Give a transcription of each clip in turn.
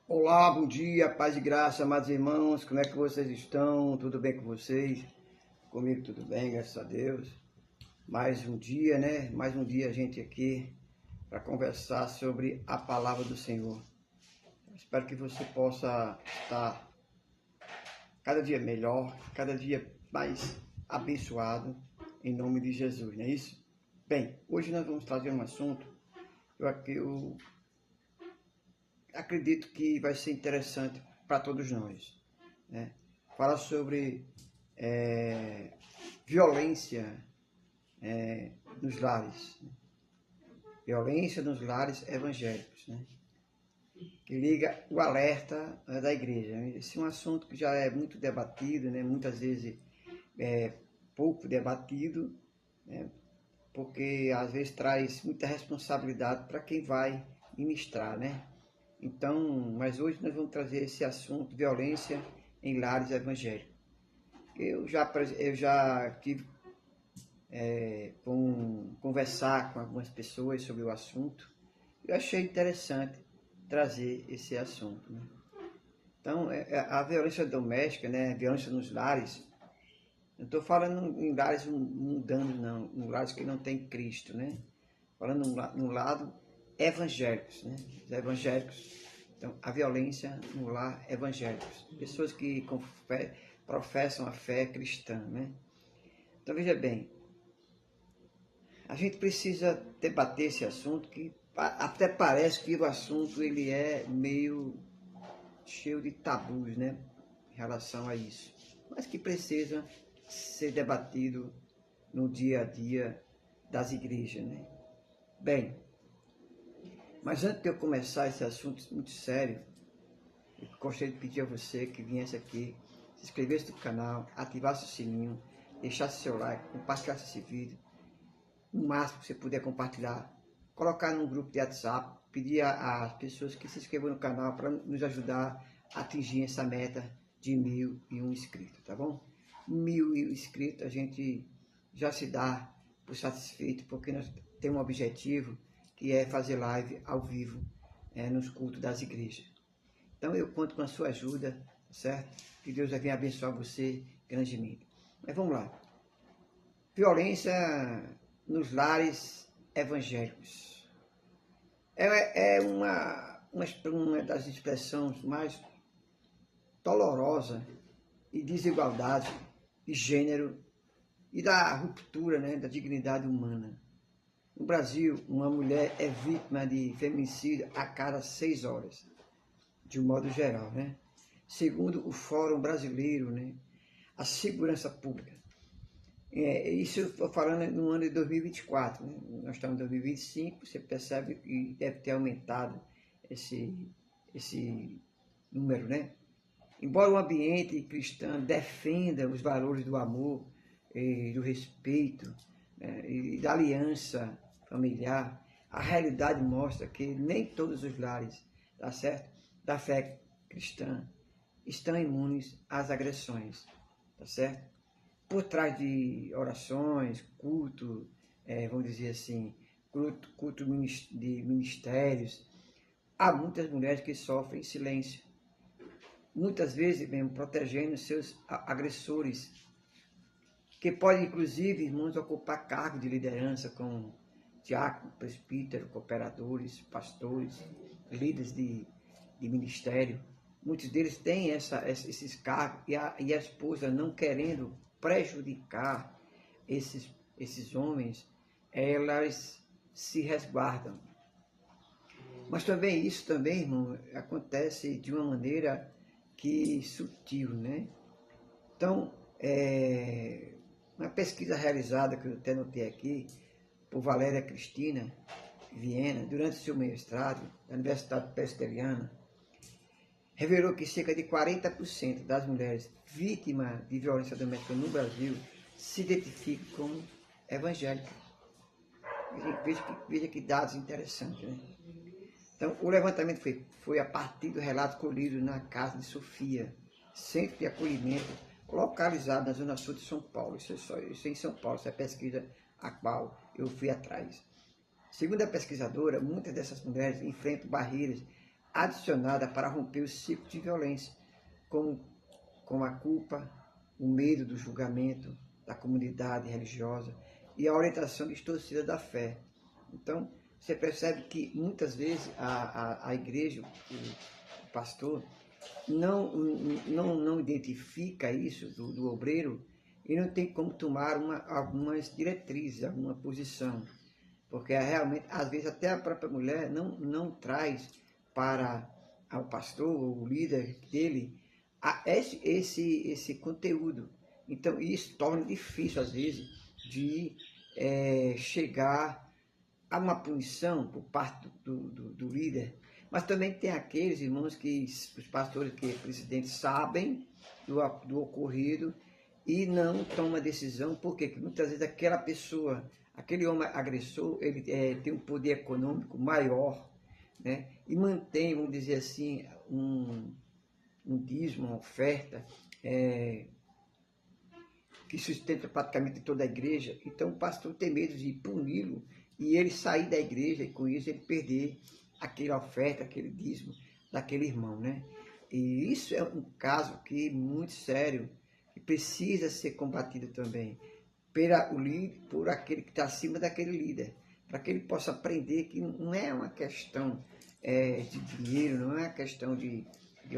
Olá, bom dia, paz e graça, amados irmãos, como é que vocês estão? Tudo bem com vocês? Comigo tudo bem, graças a Deus. Mais um dia, né? Mais um dia a gente aqui para conversar sobre a palavra do Senhor. Espero que você possa estar cada dia melhor, cada dia mais abençoado, em nome de Jesus, não é isso? Bem, hoje nós vamos trazer um assunto que eu acredito que vai ser interessante para todos nós, né? Fala sobre violência nos lares, né? Violência nos lares evangélicos, né? Que liga o alerta da igreja. Esse é um assunto que já é muito debatido, né? Muitas vezes pouco debatido, né? Porque às vezes traz muita responsabilidade para quem vai ministrar, né? Então, mas hoje nós vamos trazer esse assunto, violência em lares evangélicos. Eu já tive conversar com algumas pessoas sobre o assunto. Eu achei interessante trazer esse assunto, né? Então, a violência doméstica, né, a violência nos lares, não estou falando em lares mundanos, não, em lares que não tem Cristo, né? Falando no lado evangélicos, né? Os evangélicos. Então, a violência no lar evangélicos. Pessoas que professam a fé cristã, né? Então, veja bem, a gente precisa debater esse assunto que até parece que o assunto ele é meio cheio de tabus, né, em relação a isso, mas que precisa ser debatido no dia a dia das igrejas, né? Bem, mas antes de eu começar esse assunto muito sério, eu gostaria de pedir a você que viesse aqui, se inscrevesse no canal, ativasse o sininho, deixasse seu like, compartilhasse esse vídeo, o máximo que você puder compartilhar, colocar num grupo de WhatsApp, pedir às pessoas que se inscrevam no canal para nos ajudar a atingir essa meta de 1.001 inscritos, tá bom? 1.000 inscritos a gente já se dá por satisfeito, porque nós temos um objetivo que é fazer live ao vivo nos cultos das igrejas. Então eu conto com a sua ajuda, certo? Que Deus vai vir abençoar você grandemente. Mas vamos lá. Violência nos lares evangélicos. É uma das expressões mais dolorosas e desigualdade de gênero e da ruptura, né, da dignidade humana. No Brasil, uma mulher é vítima de feminicídio a cada 6 horas, de um modo geral, né? Segundo o Fórum Brasileiro, né, a Segurança Pública. Isso eu estou falando no ano de 2024, né? Nós estamos em 2025, você percebe que deve ter aumentado esse número, né? Embora o ambiente cristão defenda os valores do amor, do respeito, e da aliança familiar, a realidade mostra que nem todos os lares, tá certo? Da fé cristã estão imunes às agressões, tá certo? Por trás de orações, culto, vamos dizer assim, culto de ministérios, há muitas mulheres que sofrem em silêncio, muitas vezes mesmo protegendo seus agressores, que podem inclusive, irmãos, ocupar cargos de liderança como diácono, presbítero, cooperadores, pastores, líderes de ministério. Muitos deles têm esses cargos e a esposa, não querendo prejudicar esses homens, elas se resguardam. Mas também isso também, irmão, acontece de uma maneira que sutil, né? Então, uma pesquisa realizada, que eu até notei aqui, por Valéria Cristina Viena, durante seu mestrado da Universidade Presbiteriana, revelou que cerca de 40% das mulheres vítimas de violência doméstica no Brasil se identificam como evangélicas. Veja que dados interessantes, né? Então, o levantamento foi a partir do relato colhido na casa de Sofia, centro de acolhimento localizado na zona sul de São Paulo. Isso é em São Paulo, essa é a pesquisa a qual eu fui atrás. Segundo a pesquisadora, muitas dessas mulheres enfrentam barreiras adicionada para romper o ciclo de violência, como a culpa, o medo do julgamento da comunidade religiosa e a orientação distorcida da fé. Então, você percebe que muitas vezes a igreja, o pastor, não identifica isso do obreiro e não tem como tomar algumas diretrizes, alguma posição. Porque realmente, às vezes, até a própria mulher não traz para o pastor, ou o líder dele, esse conteúdo. Então, isso torna difícil, às vezes, de chegar a uma punição por parte do líder. Mas também tem aqueles irmãos que os pastores, que presidentes, sabem do ocorrido e não tomam decisão, porque muitas vezes aquela pessoa, aquele homem agressor, ele tem um poder econômico maior, né? E mantém, vamos dizer assim, um dízimo, uma oferta, que sustenta praticamente toda a igreja. Então o pastor tem medo de puni-lo e ele sair da igreja e com isso ele perder aquela oferta, aquele dízimo daquele irmão, né? E isso é um caso que muito sério, que precisa ser combatido também por aquele que está acima daquele líder, para que ele possa aprender que não é uma questão de dinheiro, não é uma questão de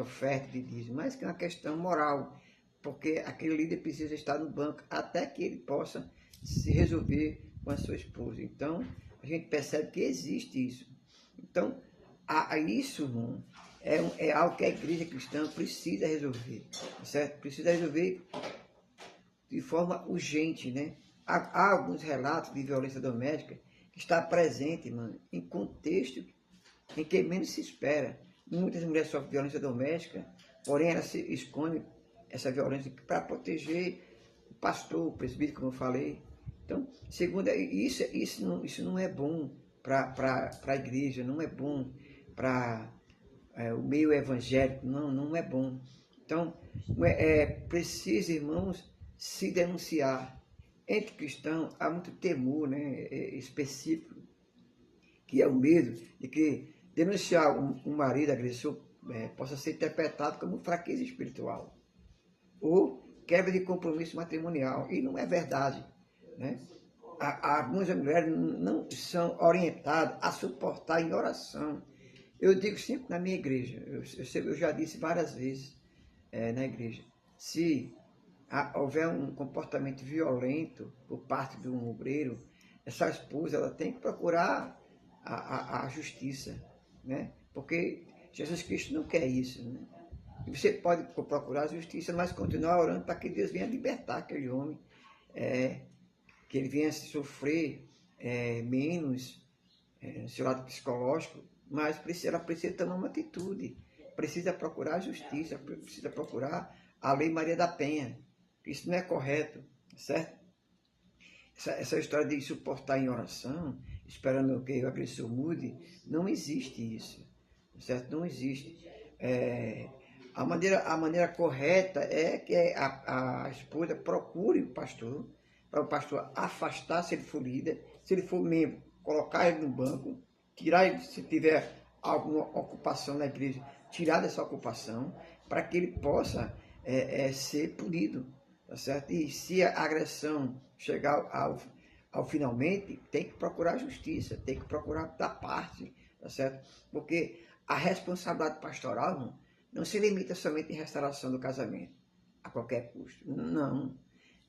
oferta, de dízimo, mas que é uma questão moral, porque aquele líder precisa estar no banco até que ele possa se resolver com a sua esposa. Então, a gente percebe que existe isso. Então, isso, irmão, é algo que a igreja cristã precisa resolver, certo? Precisa resolver de forma urgente, né? Há alguns relatos de violência doméstica que está presente, mano, em contexto em que menos se espera. Muitas mulheres sofrem violência doméstica, porém elas se escondem essa violência para proteger o pastor, o presbítero, como eu falei. Então, segundo, isso não é bom para a igreja, não é bom para o meio evangélico, não é bom. Então, precisa, irmãos, se denunciar. Entre cristãos há muito temor, né, específico, que é o medo de que denunciar um marido agressor possa ser interpretado como fraqueza espiritual ou quebra de compromisso matrimonial. E não é verdade, né? Algumas mulheres não são orientadas a suportar em oração. Eu digo sempre na minha igreja, eu já disse várias vezes na igreja, se houver um comportamento violento por parte de um obreiro, essa esposa ela tem que procurar a justiça, né? Porque Jesus Cristo não quer isso, né? E você pode procurar a justiça, mas continuar orando para que Deus venha libertar aquele homem, que ele venha sofrer menos no seu lado psicológico, mas ela precisa tomar uma atitude, precisa procurar a justiça, precisa procurar a Lei Maria da Penha. Isso não é correto, certo? Essa história de suportar em oração, esperando que o agressor mude, não existe isso, certo? Não existe. A maneira correta é que a esposa procure o pastor, para o pastor afastar, se ele for líder, se ele for membro, colocar ele no banco, tirar ele, se tiver alguma ocupação na igreja, tirar dessa ocupação, para que ele possa ser punido, tá certo? E se a agressão chegar ao finalmente, tem que procurar justiça, tem que procurar da parte, tá certo? Porque a responsabilidade pastoral não se limita somente em restauração do casamento, a qualquer custo. Não,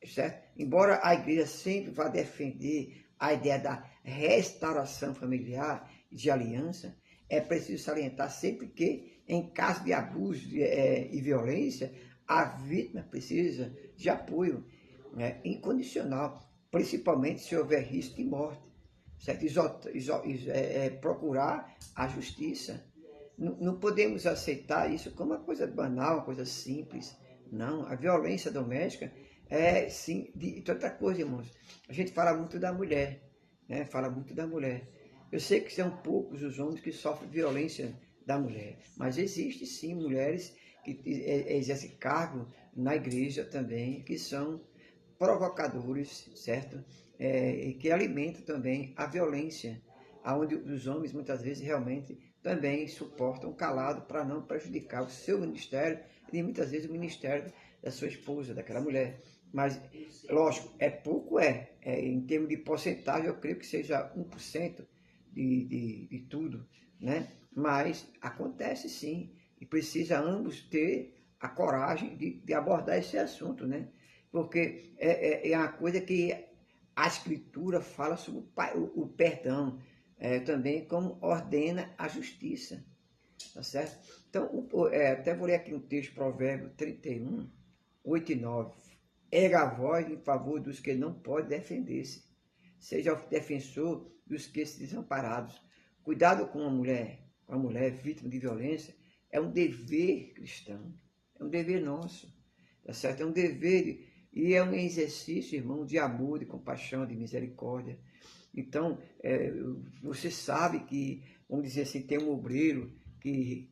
certo? Embora a igreja sempre vá defender a ideia da restauração familiar e de aliança, é preciso salientar sempre que, em caso de abuso e violência, a vítima precisa de apoio incondicional, principalmente se houver risco de morte, certo? Procurar a justiça. Não podemos aceitar isso como uma coisa banal, uma coisa simples. Não, a violência doméstica sim, de outra coisa, irmãos. A gente fala muito da mulher, né? Fala muito da mulher. Eu sei que são poucos os homens que sofrem violência da mulher, mas existe sim mulheres que exercem cargo na igreja também, que são provocadores, certo? E que alimentam também a violência, onde os homens muitas vezes realmente também suportam calado para não prejudicar o seu ministério e muitas vezes o ministério da sua esposa, daquela mulher. Mas, lógico, é pouco, em termos de porcentagem, eu creio que seja 1% de tudo, né? Mas acontece sim, e precisa ambos ter a coragem de abordar esse assunto, né? Porque é uma coisa que a Escritura fala sobre o perdão, também como ordena a justiça, tá certo? Então, até vou ler aqui um texto, Provérbio 31, 8 e 9. Erga a voz em favor dos que não podem defender-se. Seja o defensor dos que se desamparados. Cuidado com a mulher vítima de violência, é um dever cristão, é um dever nosso, tá certo? É um dever e é um exercício, irmão, de amor, de compaixão, de misericórdia. Então, você sabe que, vamos dizer assim, tem um obreiro que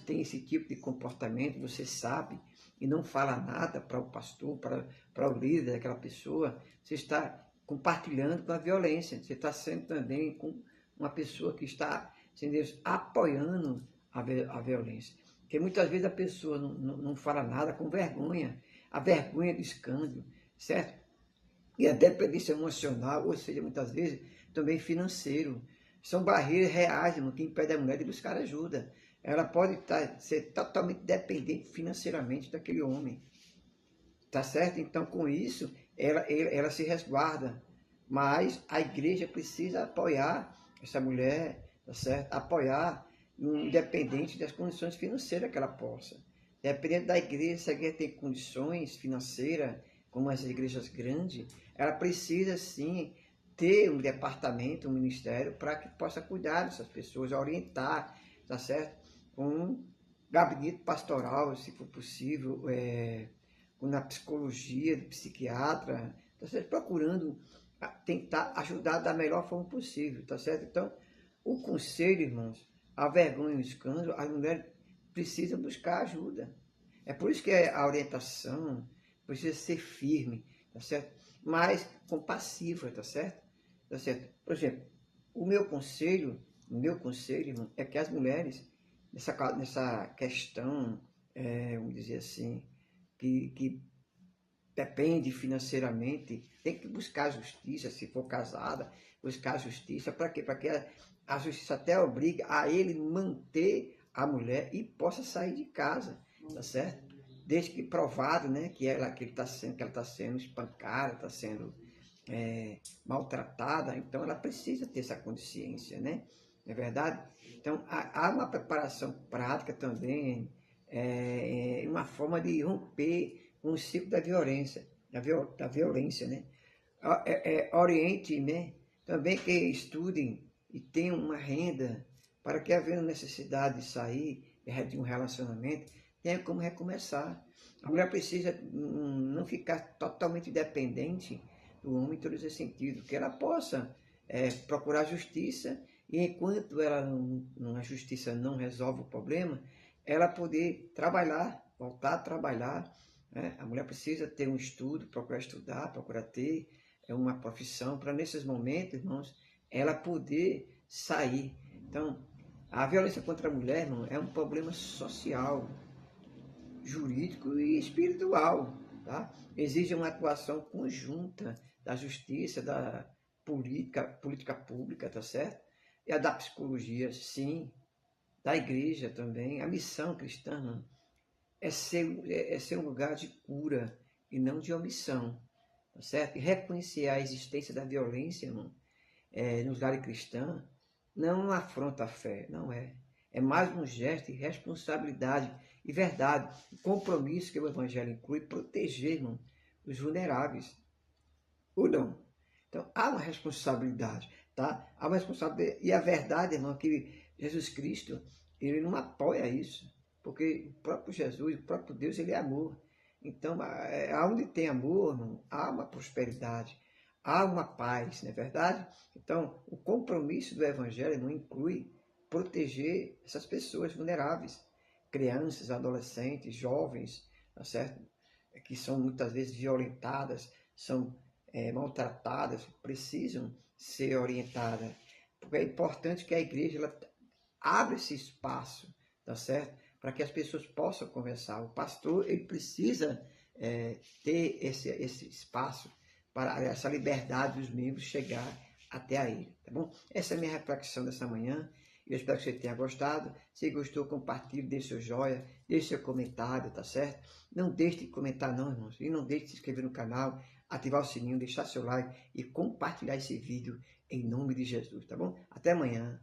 tem esse tipo de comportamento, você sabe, e não fala nada para o pastor, para o líder daquela pessoa, você está compartilhando com a violência, você está sendo também com uma pessoa que está, entendeu, apoiando a violência. Porque muitas vezes a pessoa não fala nada com vergonha, a vergonha do escândalo, certo? E a dependência emocional, ou seja, muitas vezes também financeiro. São barreiras reais, irmão, que impedem a mulher de buscar ajuda. Ela pode ser totalmente dependente financeiramente daquele homem. Tá certo? Então, com isso, ela se resguarda. Mas a igreja precisa apoiar essa mulher, tá certo? Apoiar, independente das condições financeiras que ela possa. Dependendo da igreja, se a igreja tem condições financeiras, como as igrejas grandes, ela precisa sim ter um departamento, um ministério, para que possa cuidar dessas pessoas, orientar, tá certo? Um gabinete pastoral, se for possível, na psicologia, de psiquiatra, tá certo? Procurando tentar ajudar da melhor forma possível, tá certo? Então, o conselho, irmãos, a vergonha e o escândalo, as mulheres precisam buscar ajuda. É por isso que a orientação precisa ser firme, tá certo? Mas compassiva, tá certo? Tá certo? Por exemplo, o meu conselho, irmão, é que as mulheres, nessa questão, vamos dizer assim, que depende financeiramente, tem que buscar justiça, se for casada, buscar justiça, para quê? Para que a justiça até obrigue a ele manter a mulher e possa sair de casa, tá certo? Desde que provado, né, que ela está sendo espancada, está sendo maltratada, então ela precisa ter essa consciência, né? Não é verdade? Então há uma preparação prática também, uma forma de romper com o ciclo da violência, da violência, né? Oriente, né? Também que estudem e tenham uma renda para que, havendo necessidade de sair de um relacionamento, tenha como recomeçar. A mulher precisa não ficar totalmente dependente do homem em todos os sentidos, que ela possa procurar justiça e enquanto a justiça não resolve o problema, ela poder trabalhar, voltar a trabalhar, né? A mulher precisa ter um estudo, procurar estudar, procurar ter uma profissão, para nesses momentos, irmãos, ela poder sair. Então, a violência contra a mulher, irmão, é um problema social, jurídico e espiritual, tá? Exige uma atuação conjunta da justiça, da política pública, tá certo? E a da psicologia, sim, da igreja também. A missão cristã é ser um lugar de cura e não de omissão, tá certo? E reconhecer a existência da violência, irmão, nos lares cristãos, não afronta a fé, não é. É mais um gesto de responsabilidade e verdade, o compromisso que o Evangelho inclui proteger, irmão, os vulneráveis, ou não. Então, há uma responsabilidade, tá? Há uma responsabilidade, e a verdade, irmão, que Jesus Cristo, ele não apoia isso, porque o próprio Jesus, o próprio Deus, ele é amor. Então, aonde tem amor, irmão, há uma prosperidade, há uma paz, não é verdade? Então, o compromisso do Evangelho não inclui proteger essas pessoas vulneráveis, crianças, adolescentes, jovens, tá certo? Que são muitas vezes violentadas, são maltratadas, precisam ser orientadas. Porque é importante que a igreja ela abre esse espaço, tá certo? Para que as pessoas possam conversar. O pastor, ele precisa ter esse espaço para essa liberdade dos membros chegar até a ele, tá bom? Essa é a minha reflexão dessa manhã. Eu espero que você tenha gostado. Se gostou, compartilhe, deixe seu joia, deixe seu comentário, tá certo? Não deixe de comentar não, irmãos. E não deixe de se inscrever no canal, ativar o sininho, deixar seu like e compartilhar esse vídeo em nome de Jesus, tá bom? Até amanhã.